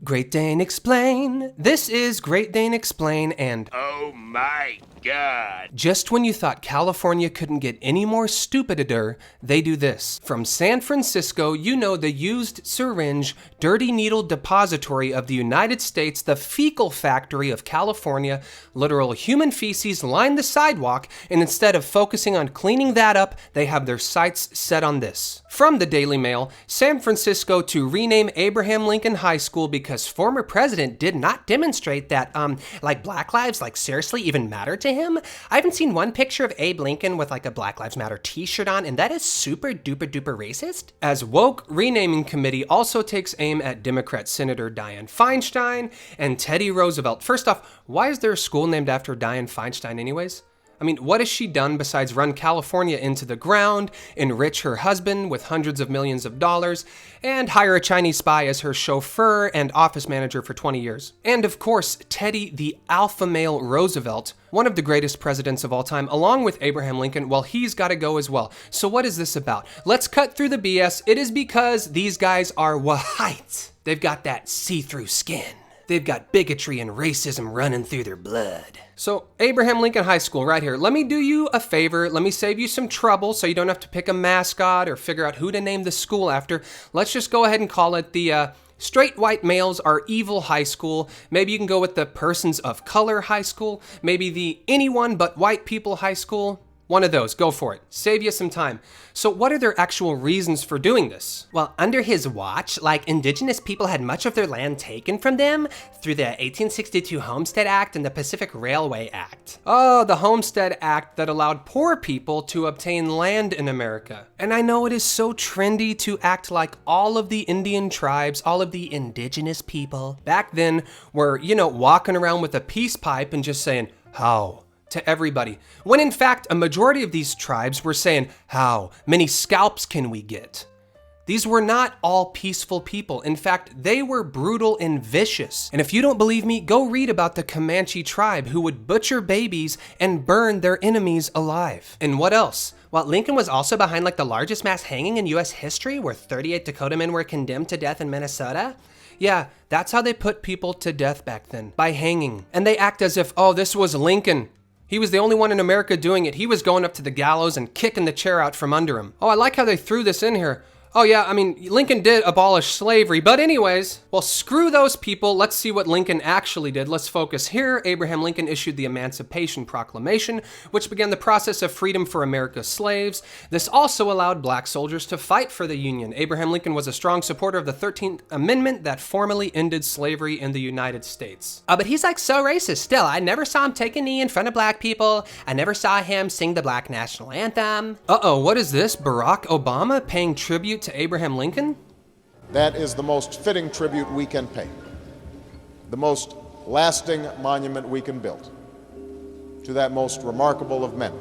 Great Dane Explain. This is Great Dane Explain, and oh my God. Just when you thought California couldn't get any more stupider, they do this. From San Francisco, you know, the used syringe, dirty needle depository of the United States, the fecal factory of California, literal human feces line the sidewalk, and instead of focusing on cleaning that up, they have their sights set on this. From the Daily Mail, San Francisco to rename Abraham Lincoln High School because former president did not demonstrate that, like Black lives, like seriously even matter to him. I haven't seen one picture of Abe Lincoln with like a Black Lives Matter t-shirt on, and that is super duper duper racist. As woke renaming committee also takes aim at Democrat Senator Dianne Feinstein and Teddy Roosevelt. First off, why is there a school named after Dianne Feinstein anyways? I mean, what has she done besides run California into the ground, enrich her husband with hundreds of millions of dollars, and hire a Chinese spy as her chauffeur and office manager for 20 years? And of course, Teddy the alpha male Roosevelt, one of the greatest presidents of all time, along with Abraham Lincoln, well, he's got to go as well. So what is this about? Let's cut through the BS. It is because these guys are white. They've got that see-through skin. They've got bigotry and racism running through their blood. So Abraham Lincoln High School right here. Let me do you a favor. Let me save you some trouble so you don't have to pick a mascot or figure out who to name the school after. Let's just go ahead and call it the Straight White Males Are Evil High School. Maybe you can go with the Persons of Color High School. Maybe the Anyone But White People High School. One of those, go for it. Save you some time. So what are their actual reasons for doing this? Well, under his watch, like, indigenous people had much of their land taken from them through the 1862 Homestead Act and the Pacific Railway Act. Oh, the Homestead Act that allowed poor people to obtain land in America. And I know it is so trendy to act like all of the Indian tribes, all of the indigenous people back then were, you know, walking around with a peace pipe and just saying, how? To everybody, when in fact a majority of these tribes were saying, how many scalps can we get? These were not all peaceful people. In fact, they were brutal and vicious. And if you don't believe me, go read about the Comanche tribe who would butcher babies and burn their enemies alive. And what else? Well, Lincoln was also behind like the largest mass hanging in US history, where 38 Dakota men were condemned to death in Minnesota. Yeah, that's how they put people to death back then, by hanging. And they act as if, oh, this was Lincoln. He was the only one in America doing it. He was going up to the gallows and kicking the chair out from under him. Oh, I like how they threw this in here. Oh yeah, I mean, Lincoln did abolish slavery, but anyways, well, screw those people. Let's see what Lincoln actually did. Let's focus here. Abraham Lincoln issued the Emancipation Proclamation, which began the process of freedom for America's slaves. This also allowed black soldiers to fight for the Union. Abraham Lincoln was a strong supporter of the 13th Amendment that formally ended slavery in the United States. But he's like so racist still. I never saw him take a knee in front of black people. I never saw him sing the black national anthem. Uh-oh, what is this? Barack Obama paying tribute to Abraham Lincoln? That is the most fitting tribute we can pay, the most lasting monument we can build to that most remarkable of men,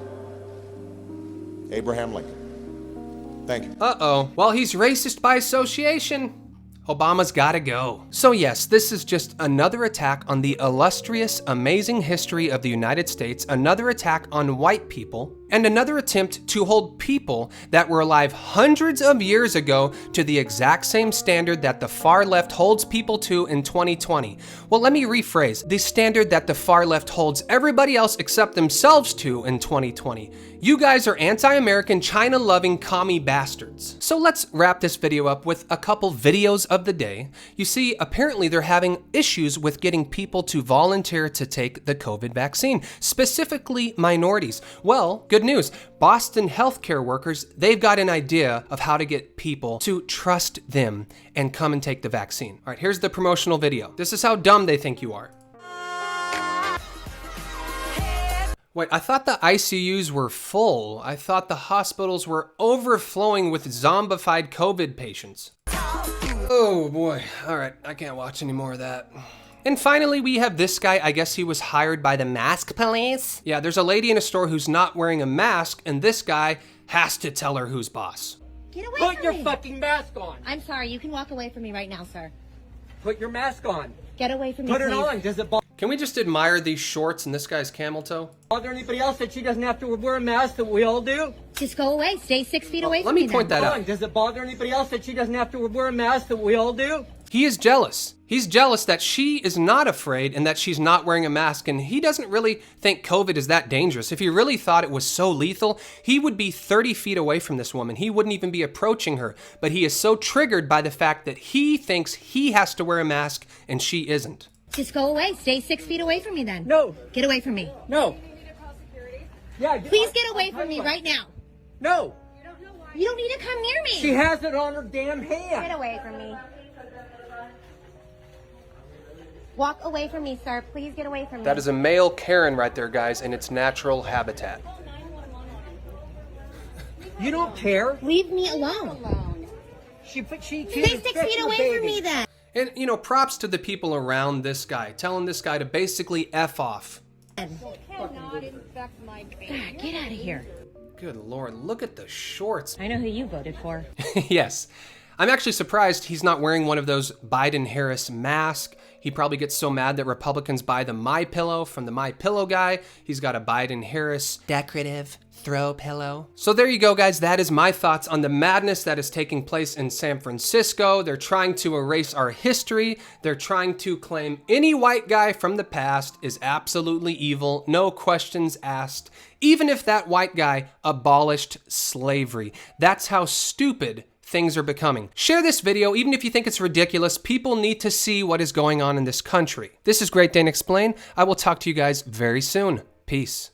Abraham Lincoln. Thank you. Uh-oh. Well, he's racist by association. Obama's gotta go. So yes, this is just another attack on the illustrious, amazing history of the United States, another attack on white people, and another attempt to hold people that were alive hundreds of years ago to the exact same standard that the far left holds people to in 2020. Well, let me rephrase. The standard that the far left holds everybody else except themselves to in 2020. You guys are anti-American, China-loving commie bastards. So let's wrap this video up with a couple videos of the day. You see, apparently they're having issues with getting people to volunteer to take the COVID vaccine, specifically minorities. Well, good news. Boston healthcare workers, they've got an idea of how to get people to trust them and come and take the vaccine. All right, here's the promotional video. This is how dumb they think you are. Wait, I thought the ICUs were full. I thought the hospitals were overflowing with zombified COVID patients. Oh boy, all right, I can't watch any more of that. And finally, we have this guy. I guess he was hired by the mask police. Yeah, there's a lady in a store who's not wearing a mask, and this guy has to tell her who's boss. Get away Put from your me. fucking mask on. I'm sorry, you can walk away from me right now, sir. Put your mask on. Get away from me, Put it please. on. Does it Can we just admire these shorts and this guy's camel toe? bother anybody else that she doesn't have to wear a mask that we all do? Just go away. Stay 6 feet away Let from me me point then. that Hold on. out. Does it bother anybody else that she doesn't have to wear a mask that we all do? He is jealous. He's jealous that she is not afraid and that she's not wearing a mask, and he doesn't really think COVID is that dangerous. If he really thought it was so lethal, he would be 30 feet away from this woman. He wouldn't even be approaching her, but he is so triggered by the fact that he thinks he has to wear a mask and she isn't. Just go away. Stay 6 feet away from me then. No. Get away from me. No. Yeah. Please get away from me right now. No. You don't need to come near me. She has it on her damn hand. Get away from me. Walk away from me, sir. Please get away from me. That is a male Karen right there, guys, in its natural habitat. You don't care. Leave me alone. She Stay 6 feet away from me then. And, you know, props to the people around this guy, telling this guy to basically F off. God, get out of here. Good Lord, look at the shorts. I know who you voted for. Yes. I'm actually surprised he's not wearing one of those Biden-Harris masks. He probably gets so mad that Republicans buy the MyPillow from the MyPillow guy. He's got a Biden-Harris decorative throw pillow. So there you go, guys. That is my thoughts on the madness that is taking place in San Francisco. They're trying to erase our history. They're trying to claim any white guy from the past is absolutely evil, no questions asked, even if that white guy abolished slavery. That's how stupid things are becoming. Share this video, even if you think it's ridiculous. People need to see what is going on in this country. This is Great Dane Explain. I will talk to you guys very soon. Peace.